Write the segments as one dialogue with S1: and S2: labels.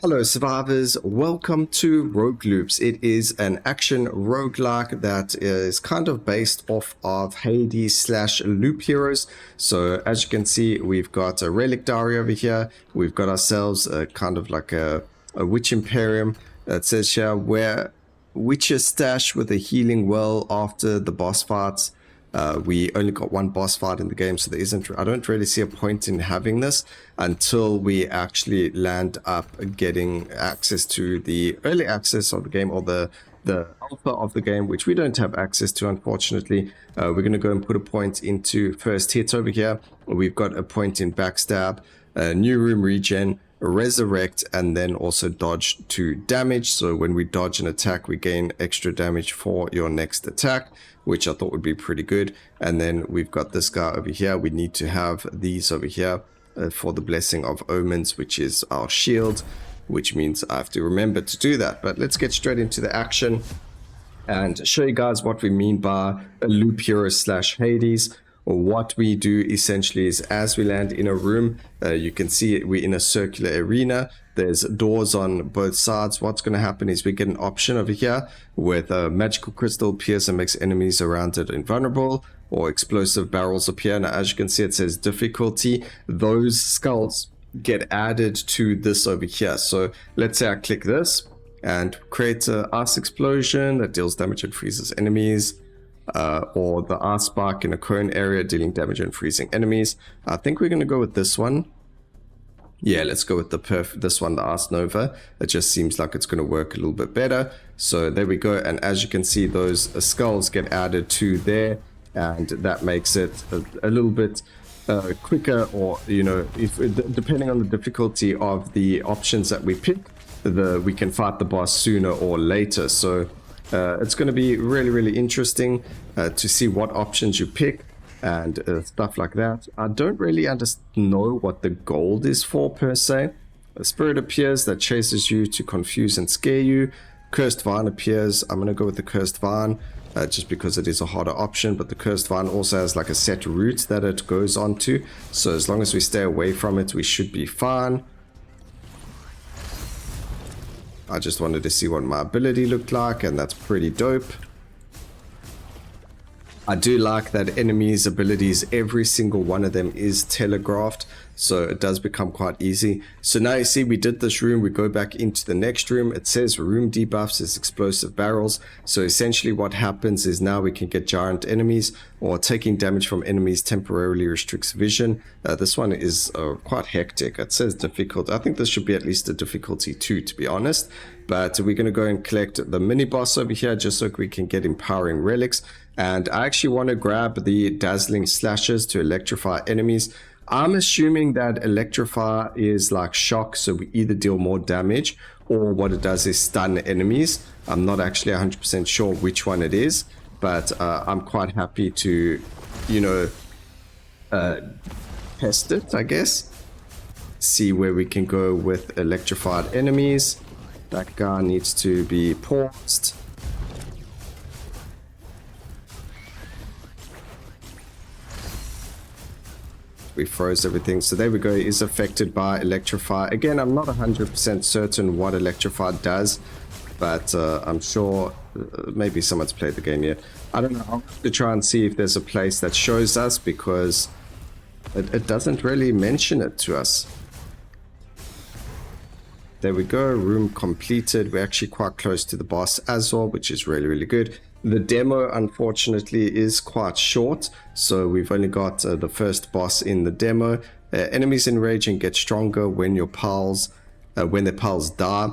S1: Hello survivors, welcome to Rogue Loops. It is an action roguelike that is kind of based off of Hades slash Loop Heroes. So as you can see, we've got a relic diary over here. We've got ourselves a kind of like a witch imperium that says here where witches stash with a healing well after the boss fights. We only got one boss fight in the game, so I don't really see a point in having this until we actually land up getting access to the early access of the game, or the alpha of the game, which we don't have access to, unfortunately. We're going to go and put a point into first hit over here. We've got a point in backstab, new room regen, resurrect, and then also dodge to damage. So when we dodge an attack, we gain extra damage for your next attack, which I thought would be pretty good. And then we've got this guy over here. We need to have these over here for the blessing of omens, which is our shield, which means I have to remember to do that. But let's get straight into the action and show you guys what we mean by a loop hero slash Hades. What we do essentially is, as we land in a room, you can see we're in a circular arena. There's doors on both sides. What's going to happen is we get an option over here with a magical crystal pierce and makes enemies around it invulnerable, or explosive barrels appear. Now, as you can see, it says difficulty. Those skulls get added to this over here. So let's say I click this and create an ice explosion that deals damage and freezes enemies. Or the ice spark in a cone area dealing damage and freezing enemies. I think we're going to go with this one. Yeah, let's go with this one, the ice nova. It just seems like it's going to work a little bit better. So there we go. And as you can see, those skulls get added to there, and that makes it a little bit quicker, or depending on the difficulty of the options that we pick, we can fight the boss sooner or later. So it's going to be really interesting to see what options you pick and stuff like that. I don't really know what the gold is for per se. A spirit appears that chases you to confuse and scare you. Cursed vine appears. I'm going to go with the cursed vine just because it is a harder option, but the cursed vine also has like a set route that it goes on to. So as long as we stay away from it, we should be fine. I just wanted to see what my ability looked like, and that's pretty dope. I do like that enemies' abilities, every single one of them is telegraphed, so it does become quite easy. So now you see we did this room, we go back into the next room. It says room debuffs is explosive barrels. So essentially what happens is now we can get giant enemies, or taking damage from enemies temporarily restricts vision. This one is quite hectic. It says difficult. I think this should be at least a difficulty 2, to be honest. But we're going to go and collect the mini boss over here just so we can get empowering relics. And I actually want to grab the dazzling slashes to electrify enemies. I'm assuming that electrify is like shock, so we either deal more damage, or what it does is stun enemies. I'm not actually 100% sure which one it is, but I'm quite happy to, test it, I guess. See where we can go with electrified enemies. That guy needs to be paused. We froze everything. So there we go. It is affected by electrify. Again, I'm not 100% certain what electrify does, but I'm sure maybe someone's played the game yet. I don't know. I'll have to try and see if there's a place that shows us, because it doesn't really mention it to us. There we go. Room completed. We're actually quite close to the boss as well, which is really good. The demo, unfortunately, is quite short, so we've only got the first boss in the demo. Enemies enrage and get stronger when their pals die.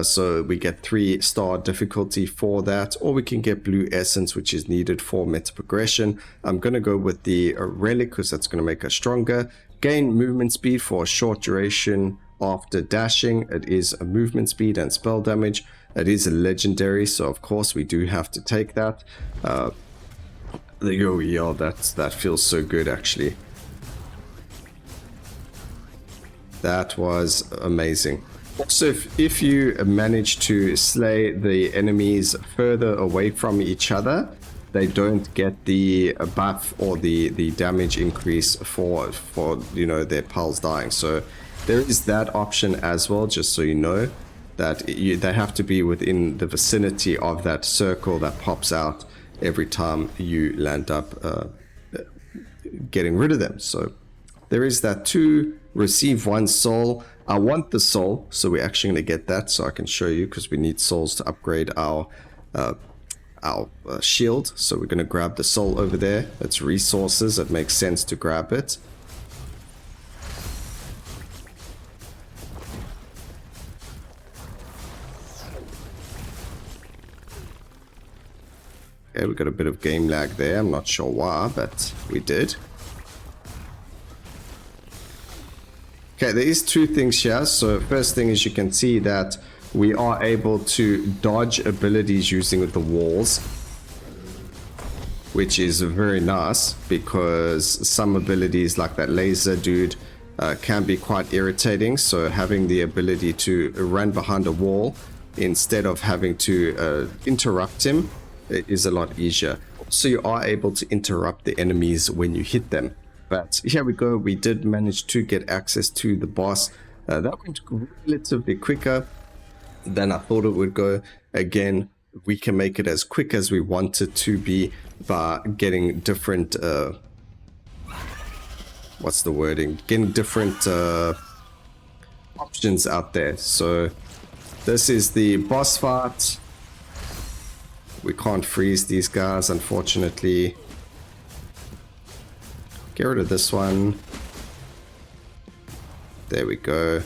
S1: So we get 3-star difficulty for that, or we can get blue essence, which is needed for meta progression. I'm going to go with the relic because that's going to make us stronger. Gain movement speed for a short duration after dashing. It is a movement speed and spell damage. It is a legendary, so of course we do have to take that. That feels so good, actually. That was amazing. Also, if you manage to slay the enemies further away from each other, they don't get the buff or the damage increase for their pals dying. So there is that option as well, just so you know, that they have to be within the vicinity of that circle that pops out every time you land up getting rid of them. So there is that. To receive 1 soul, I want the soul, so we're actually going to get that so I can show you, because we need souls to upgrade our shield. So we're going to grab the soul over there. That's resources. It makes sense to grab it. Okay, we got a bit of game lag there. I'm not sure why, but we did. Okay, there is 2 things here. So first thing is, you can see that we are able to dodge abilities using the walls, which is very nice, because some abilities like that laser dude can be quite irritating. So having the ability to run behind a wall instead of having to interrupt him, it is a lot easier. So you are able to interrupt the enemies when you hit them. But here we go, we did manage to get access to the boss. That went relatively quicker than I thought it would go. Again, we can make it as quick as we want it to be by getting different what's the wording, getting different options out there. So this is the boss fight. We can't freeze these guys, unfortunately. Get rid of this one. There we go.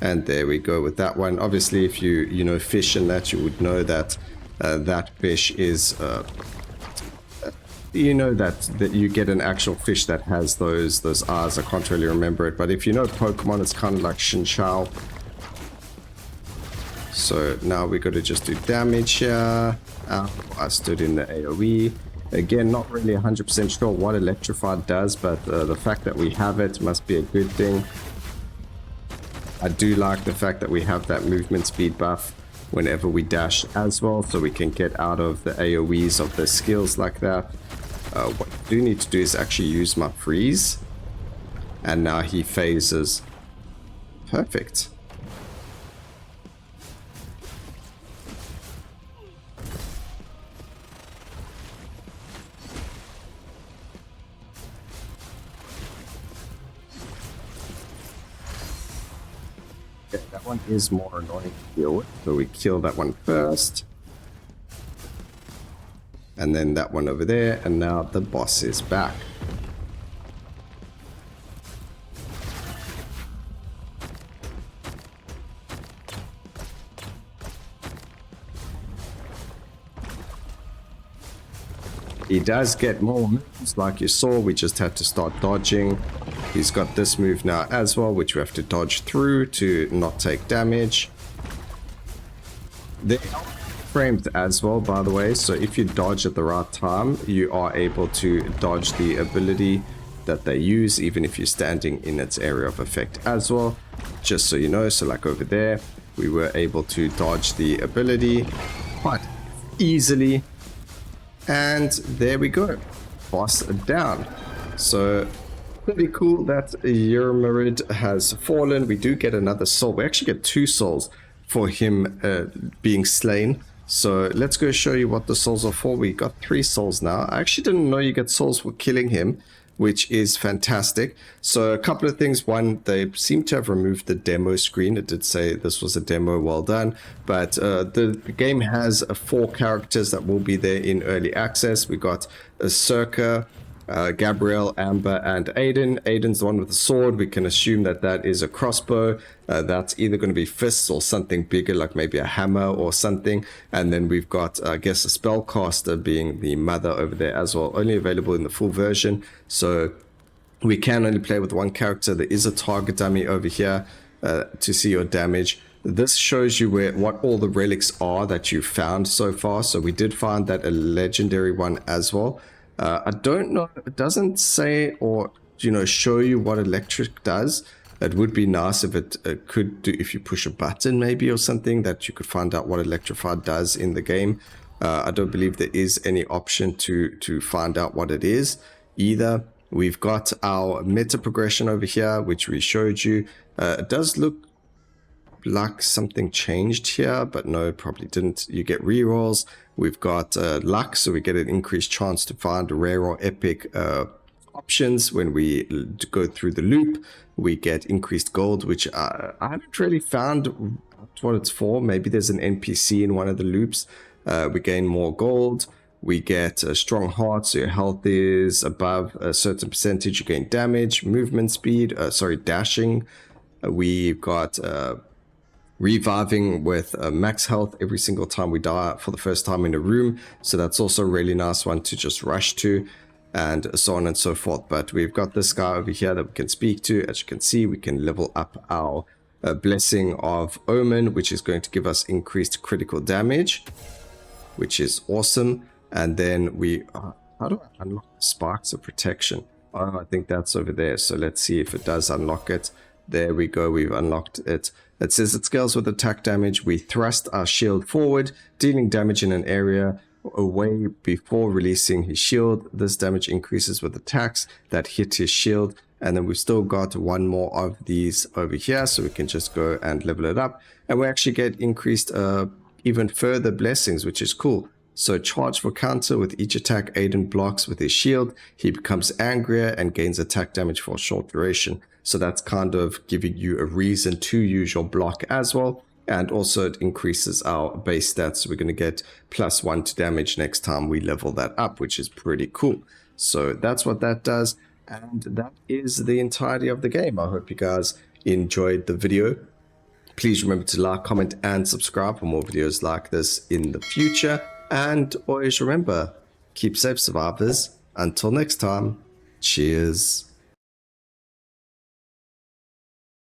S1: And there we go with that one. Obviously, if you know fish and that, you would know that that fish is you know that you get an actual fish that has those eyes. I can't really remember it, but if you know Pokemon, it's kind of like Shinchao. So now we got to just do damage here. I stood in the AoE. Again, not really 100% sure what Electrified does, but the fact that we have it must be a good thing. I do like the fact that we have that movement speed buff whenever we dash as well, so we can get out of the AoEs of the skills like that. What I do need to do is actually use my freeze, and now he phases. Perfect. Okay, that one is more annoying to deal with, so we kill that one first. And then that one over there, and now the boss is back. He does get more moves, like you saw. We just had to start dodging. He's got this move now as well, which we have to dodge through to not take damage. They are framed as well, by the way, so if you dodge at the right time, you are able to dodge the ability that they use, even if you're standing in its area of effect as well, just so you know. So like over there, we were able to dodge the ability quite easily. And there we go, boss down. So pretty cool that Yermarid has fallen. We do get another soul. We actually get 2 souls for him being slain. So let's go show you what the souls are for. We got 3 souls now. I actually didn't know you get souls for killing him, which is fantastic. So a couple of things. One, they seem to have removed the demo screen. It did say this was a demo, well done. But the game has 4 characters that will be there in early access. We got Circa, Gabrielle, Amber, and Aiden. Aiden's the one with the sword. We can assume that that is a crossbow. That's either going to be fists or something bigger, like maybe a hammer or something. And then we've got, I guess, a spellcaster being the mother over there as well. Only available in the full version. So we can only play with 1 character. There is a target dummy over here to see your damage. This shows you what all the relics are that you've found so far. So we did find that a legendary one as well. I don't know, it doesn't say or, you know, show you what electric does. It would be nice if it could do, if you push a button maybe or something, that you could find out what Electrified does in the game. I don't believe there is any option to find out what it is either. We've got our meta progression over here, which we showed you. It does look like something changed here, but no, probably didn't. You get rerolls. We've got luck, so we get an increased chance to find rare or epic options when we go through the loop. We get increased gold, which I haven't really found what it's for. Maybe there's an NPC in one of the loops. We gain more gold. We get a strong heart, so your health is above a certain percentage. You gain damage, movement speed, dashing. We've got reviving with max health every single time we die for the first time in a room. So that's also a really nice one to just rush to, and so on and so forth. But we've got this guy over here that we can speak to. As you can see, we can level up our blessing of omen, which is going to give us increased critical damage, which is awesome. And then we how do I unlock sparks of protection? Oh, I think that's over there. So let's see if it does unlock it. There we go, we've unlocked it. It says it scales with attack damage. We thrust our shield forward, dealing damage in an area away before releasing his shield. This damage increases with attacks that hit his shield. And then we've still got one more of these over here, so we can just go and level it up. And we actually get increased even further blessings, which is cool. So charge for counter with each attack Aiden blocks with his shield. He becomes angrier and gains attack damage for a short duration. So that's kind of giving you a reason to use your block as well. And also it increases our base stats. So we're going to get +1 to damage next time we level that up, which is pretty cool. So that's what that does. And that is the entirety of the game. I hope you guys enjoyed the video. Please remember to like, comment, and subscribe for more videos like this in the future. And always remember, keep safe, survivors. Until next time, cheers.